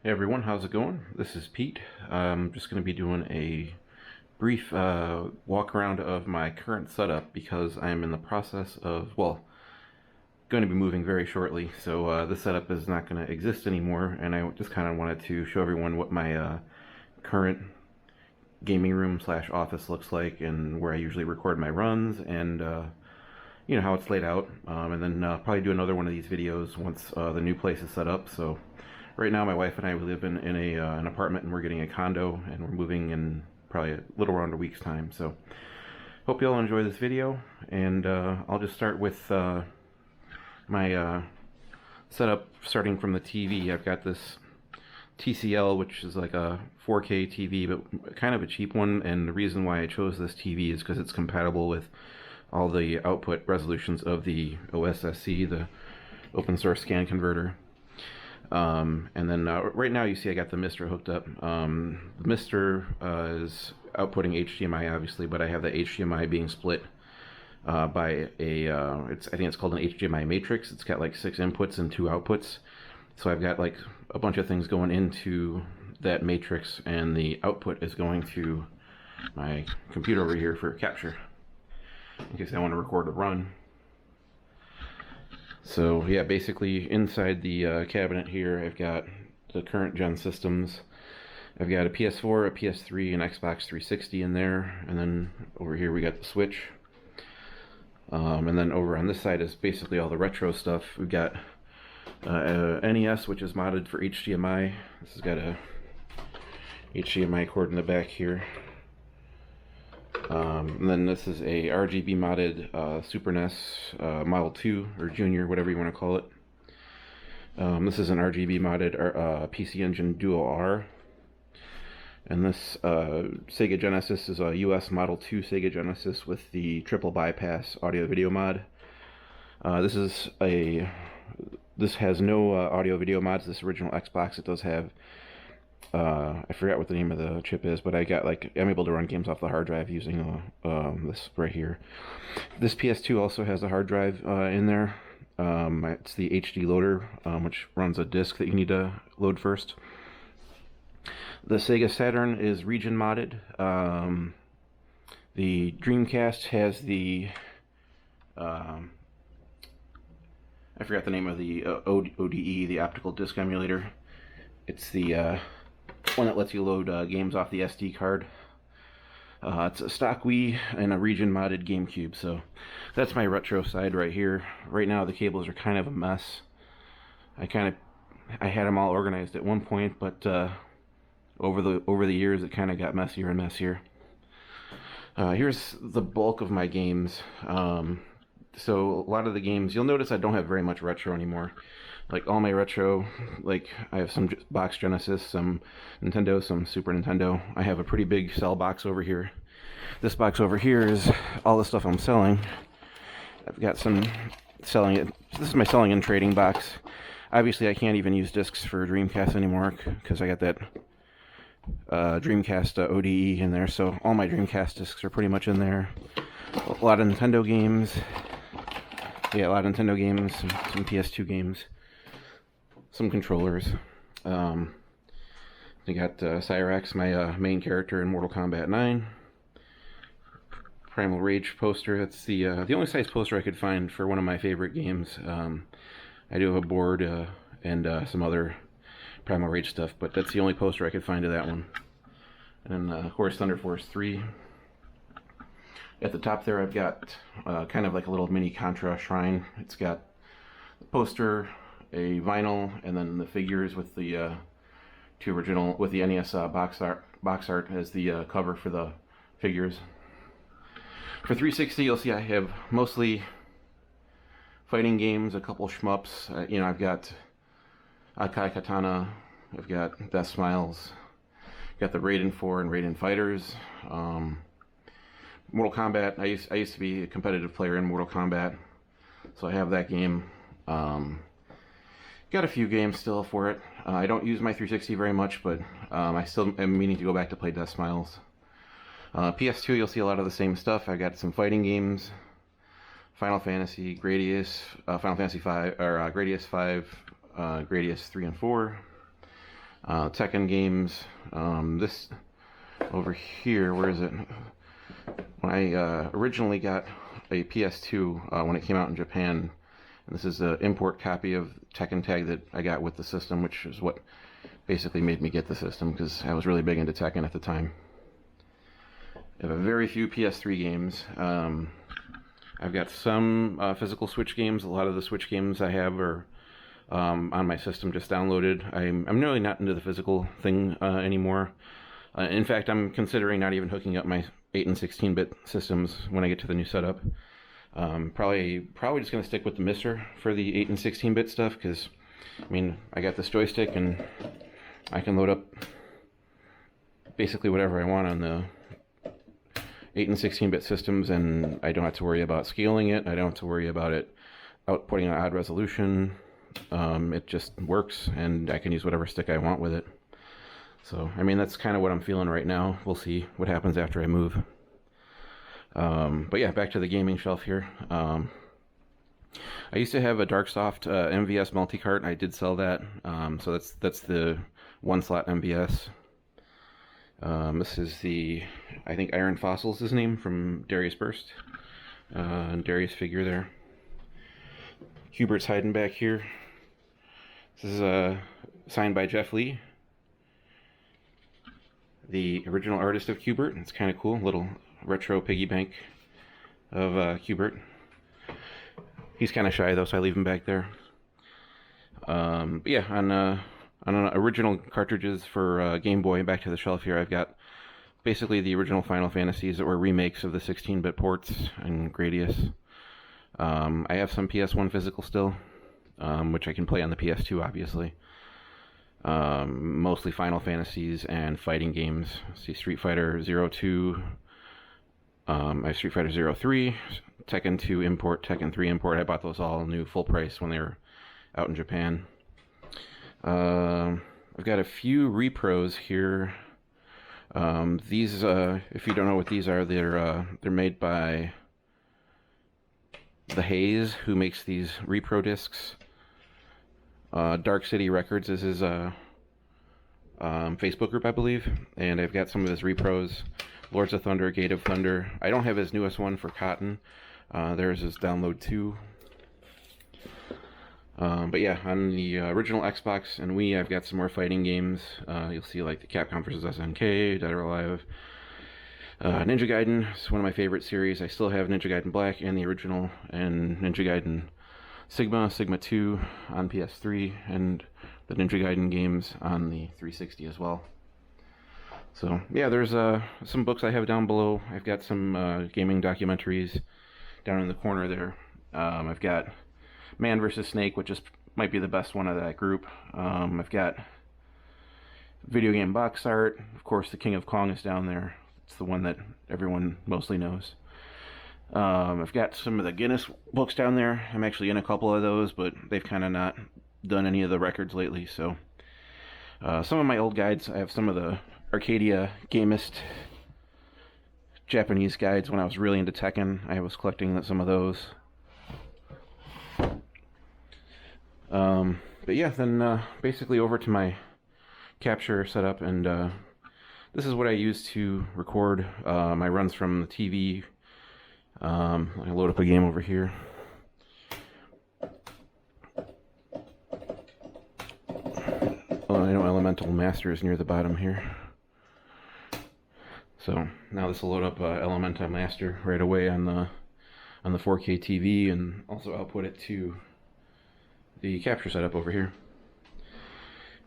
Hey everyone, how's it going? This is Pete. I'm just going to be doing a brief walk around of my current setup because I'm in the process of, well, going to be moving very shortly. So this setup is not going to exist anymore, and I just kind of wanted to show everyone what my current gaming room slash office looks like and where I usually record my runs and how it's laid out. And then probably do another one of these videos once the new place is set up. So right now, my wife and I we live in an apartment, and we're getting a condo, and we're moving in probably a little around a week's time. So, hope you all enjoy this video, and I'll just start with my setup, starting from the TV. I've got this TCL, which is like a 4K TV, but kind of a cheap one. And the reason why I chose this TV is because it's compatible with all the output resolutions of the OSSC, the open source scan converter. And then right now you see I got the Mister hooked up. The Mister is outputting HDMI obviously, but I have the HDMI being split by I think it's called an HDMI matrix. It's got like 6 inputs and 2 outputs. So I've got like a bunch of things going into that matrix, and the output is going to my computer over here for capture in case I want to record a run. So yeah, basically inside the cabinet here, I've got the current gen systems. I've got a PS4, a PS3, an Xbox 360 in there, and then over here we got the Switch. And then over on this side is basically all the retro stuff. We've got a NES, which is modded for HDMI. This has got a HDMI cord in the back here. And then this is a RGB modded Super NES Model 2 or Junior, whatever you want to call it. This is an RGB modded PC Engine Duo R. And this Sega Genesis is a US Model 2 Sega Genesis with the triple bypass audio video mod. This has no audio video mods. This original Xbox, it does have I forgot what the name of the chip is, but I'm able to run games off the hard drive using this right here. This PS2 also has a hard drive in there. It's the HD loader, which runs a disc that you need to load first. The Sega Saturn is region modded. The Dreamcast has the I forgot the name of the ODE, the optical disc emulator. It's the one that lets you load games off the SD card. It's a stock Wii and a region modded GameCube. So that's my retro side right here. Right now the cables are kind of a mess. I had them all organized at one point, but over the years it kind of got messier and messier. Here's the bulk of my games. So a lot of the games, you'll notice I don't have very much retro anymore. Like all my retro, like I have some box Genesis, some Nintendo, some Super Nintendo. I have a pretty big sell box over here. This box over here is all the stuff I'm selling. I've got some selling it. This is my selling and trading box. Obviously I can't even use discs for Dreamcast anymore because I got that Dreamcast ODE in there. So all my Dreamcast discs are pretty much in there. A lot of Nintendo games. Yeah, a lot of Nintendo games, some PS2 games. Some controllers. We got Cyrax, my main character in Mortal Kombat 9. Primal Rage poster. That's the only size poster I could find for one of my favorite games. I do have a board and some other Primal Rage stuff, but that's the only poster I could find of that one. And then, of course, Thunder Force 3. At the top there, I've got kind of like a little mini Contra shrine. It's got the poster, a vinyl, and then the figures with the two original, with the NES box art as the cover for the figures. For 360, you'll see I have mostly fighting games, a couple shmups. I've got Akai Katana, I've got Death Smiles, got the Raiden 4 and Raiden Fighters. Mortal Kombat, I used to be a competitive player in Mortal Kombat, so I have that game. Got a few games still for it. I don't use my 360 very much, but I still am meaning to go back to play Death Smiles. PS2, you'll see a lot of the same stuff. I got some fighting games, Final Fantasy, Final Fantasy 5, or Gradius 5, Gradius 3 and 4. Tekken games. This over here, where is it? When I originally got a PS2 when it came out in Japan, and this is an import copy of Tekken Tag that I got with the system, which is what basically made me get the system, because I was really big into Tekken at the time. I have a very few PS3 games. I've got some physical Switch games. A lot of the Switch games I have are on my system, just downloaded. I'm really not into the physical thing anymore. In fact, I'm considering not even hooking up my 8 and 16-bit systems when I get to the new setup. Probably just going to stick with the MiSTer for the 8 and 16-bit stuff, because, I mean, I got this joystick and I can load up basically whatever I want on the 8 and 16-bit systems, and I don't have to worry about scaling it. I don't have to worry about it outputting an odd resolution. It just works, and I can use whatever stick I want with it. So, I mean, that's kind of what I'm feeling right now. We'll see what happens after I move. But yeah, back to the gaming shelf here. I used to have a Darksoft MVS multi-cart. I did sell that. So that's the one-slot MVS. This is the, I think Iron Fossil is his name, from Darius Burst. Darius figure there. Hubert's hiding back here. This is signed by Jeff Lee, the original artist of Hubert. It's kind of cool, little retro piggy bank of Hubert. He's kind of shy though, so I leave him back there. But yeah, on original cartridges for Game Boy, back to the shelf here, I've got basically the original Final Fantasies that were remakes of the 16-bit ports and Gradius. I have some PS1 physical still, which I can play on the PS2, obviously. Mostly Final Fantasies and fighting games. See Street Fighter 02, I have Street Fighter 03, Tekken 2 import, Tekken 3 import. I bought those all new full price when they were out in Japan. I've got a few repros here. These, if you don't know what these are, they're made by The Haze, who makes these repro discs. Dark City Records is his Facebook group, I believe, and I've got some of his repros. Lords of Thunder, Gate of Thunder. I don't have his newest one for Cotton. There's his download 2. But yeah, on the original Xbox and Wii, I've got some more fighting games. You'll see like the Capcom vs. SNK, Dead or Alive. Ninja Gaiden is one of my favorite series. I still have Ninja Gaiden Black and the original, and Ninja Gaiden Sigma 2 on PS3, and the Ninja Gaiden games on the 360 as well. So yeah, there's some books I have down below. I've got some gaming documentaries down in the corner there. I've got Man vs. Snake, which might be the best one of that group. I've got video game box art. Of course, the King of Kong is down there. It's the one that everyone mostly knows. I've got some of the Guinness books down there. I'm actually in a couple of those, but they've kind of not done any of the records lately. So some of my old guides, I have some of the Arcadia Gamist Japanese guides when I was really into Tekken. I was collecting some of those. But yeah, then basically over to my capture setup, and this is what I use to record my runs from the TV. I load up a game over here. Oh, I know Elemental Master is near the bottom here. So now this will load up Elemental Master right away on the 4K TV, and also output it to the capture setup over here.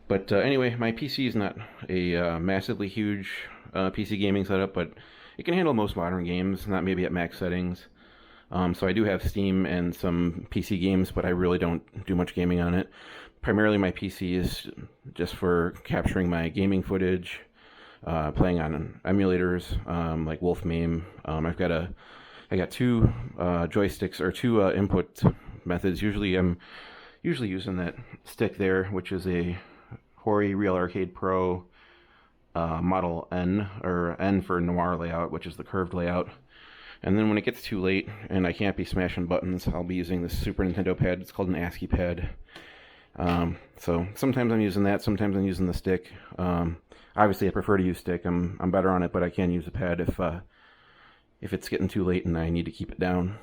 But anyway, my PC is not a massively huge PC gaming setup, but it can handle most modern games, not maybe at max settings. So I do have Steam and some PC games, but I really don't do much gaming on it. Primarily my PC is just for capturing my gaming footage, playing on emulators like Wolf MAME. I got two joysticks, or two input methods. I'm usually using that stick there, which is a Hori Real Arcade Pro Model N, or N for Noir layout, which is the curved layout. And then when it gets too late and I can't be smashing buttons, I'll be using this Super Nintendo pad. It's called an ASCII pad. So sometimes I'm using that, sometimes I'm using the stick. Obviously, I prefer to use stick. I'm better on it, but I can use a pad if it's getting too late and I need to keep it down.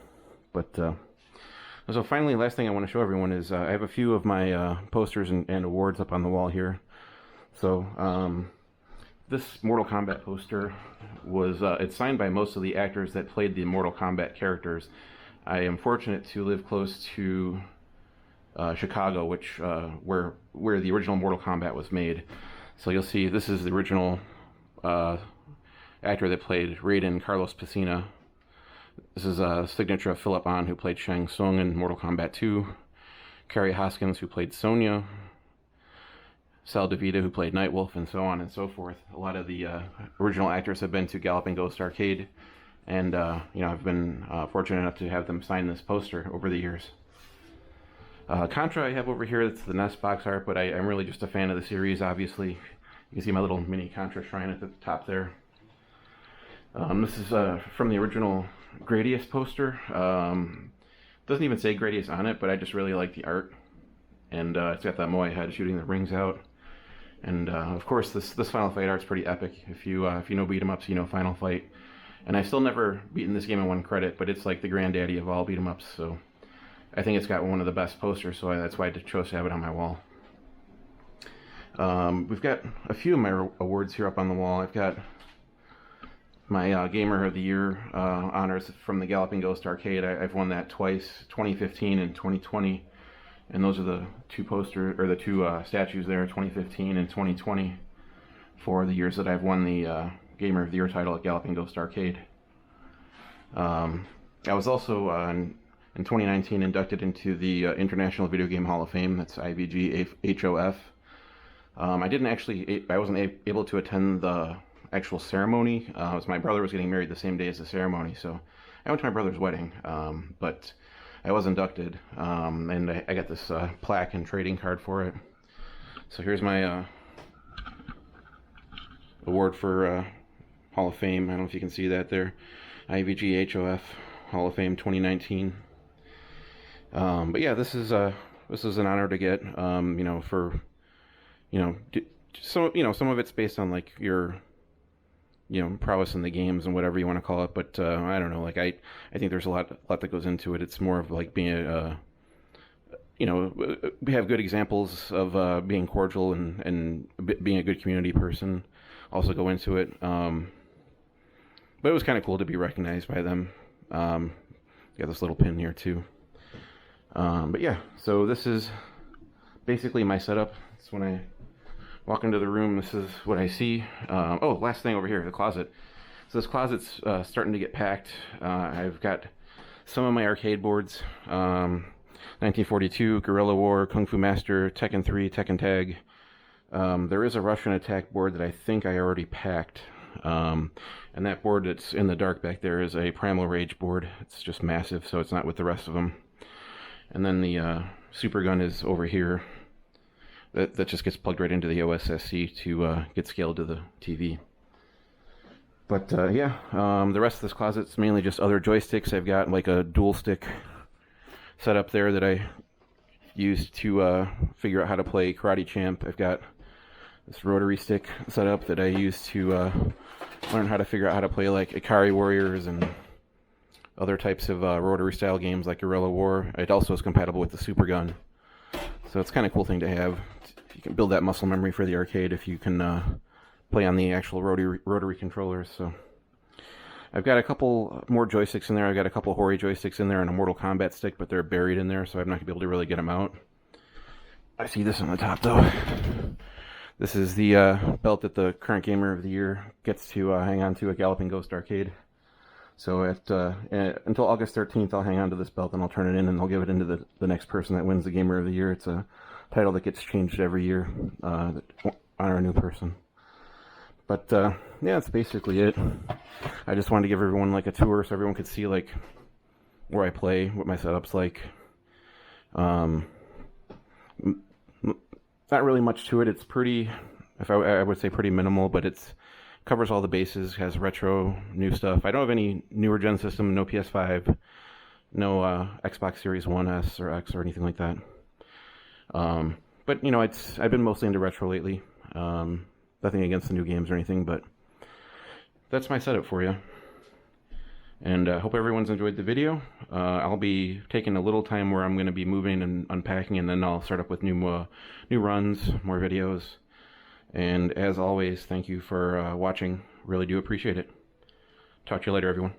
But so finally, last thing I want to show everyone is I have a few of my posters and awards up on the wall here. So this Mortal Kombat poster was it's signed by most of the actors that played the Mortal Kombat characters. I am fortunate to live close to Chicago, which where the original Mortal Kombat was made. So you'll see this is the original actor that played Raiden, Carlos Pesina. This is a signature of Philip Ahn, who played Shang Tsung in Mortal Kombat 2. Carrie Hoskins, who played Sonya. Sal DeVita, who played Nightwolf, and so on and so forth. A lot of the original actors have been to Galloping Ghost Arcade, and I've been fortunate enough to have them sign this poster over the years. Contra I have over here, that's the NES box art, but I'm really just a fan of the series, obviously. You can see my little mini Contra shrine at the top there. This is from the original Gradius poster. Doesn't even say Gradius on it, but I just really like the art. And it's got that Moai head shooting the rings out. And of course, this Final Fight art's pretty epic. If you know beat 'em ups, you know Final Fight. And I've still never beaten this game in one credit, but it's like the granddaddy of all beat 'em ups. So I think it's got one of the best posters, so that's why I chose to have it on my wall. We've got a few of my awards here up on the wall. I've got my Gamer of the Year honors from the Galloping Ghost Arcade. I've won that twice, 2015 and 2020. And those are the two statues there, 2015 and 2020, for the years that I've won the Gamer of the Year title at Galloping Ghost Arcade. I was also in 2019 inducted into the International Video Game Hall of Fame. That's IVG-HOF. I wasn't able to attend the actual ceremony. My brother was getting married the same day as the ceremony, so I went to my brother's wedding. But I was inducted, and I got this plaque and trading card for it. So here's my award for Hall of Fame. I don't know if you can see that there. IVG-HOF Hall of Fame 2019. But yeah, this is an honor to get. Some of it's based on like your prowess in the games and whatever you want to call it, but I don't know, like I think there's a lot that goes into it. It's more of like being we have good examples of being cordial and being a good community person also go into it. But it was kind of cool to be recognized by them. Got this little pin here too. But yeah, so this is basically my setup. It's when I walk into the room, this is what I see. Last thing over here, the closet. So this closet's starting to get packed. I've got some of my arcade boards. 1942, Guerrilla War, Kung Fu Master, Tekken 3, Tekken Tag. There is a Russian Attack board that I think I already packed. And that board that's in the dark back there is a Primal Rage board. It's just massive, so it's not with the rest of them. And then the Super Gun is over here. That just gets plugged right into the OSSC to get scaled to the TV. But the rest of this closet's mainly just other joysticks. I've got like a dual stick setup there that I used to figure out how to play Karate Champ. I've got this rotary stick setup that I used to learn how to figure out how to play like Ikari Warriors and other types of rotary style games like Guerrilla War. It also is compatible with the Super Gun. So it's kind of a cool thing to have. You can build that muscle memory for the arcade if you can play on the actual rotary controllers. So I've got a couple more joysticks in there. I've got a couple Hori joysticks in there and a Mortal Kombat stick, but they're buried in there, so I'm not going to be able to really get them out. I see this on the top, though. This is the belt that the current Gamer of the Year gets to hang on to at Galloping Ghost Arcade. So until August 13th, I'll hang on to this belt, and I'll turn it in, and I'll give it into the next person that wins the Gamer of the Year. It's a title that gets changed every year to honor a new person. But yeah, that's basically it. I just wanted to give everyone like a tour so everyone could see like where I play, what my setup's like. Not really much to it. It's pretty, I would say pretty minimal, but it's covers all the bases, has retro, new stuff. I don't have any newer gen system, no PS5, no Xbox Series 1S or X or anything like that. But you know, I've been mostly into retro lately. Nothing against the new games or anything, but that's my setup for you. And I hope everyone's enjoyed the video. I'll be taking a little time where I'm going to be moving and unpacking, and then I'll start up with new runs, more videos. And as always, thank you for watching. Really do appreciate it. Talk to you later, everyone.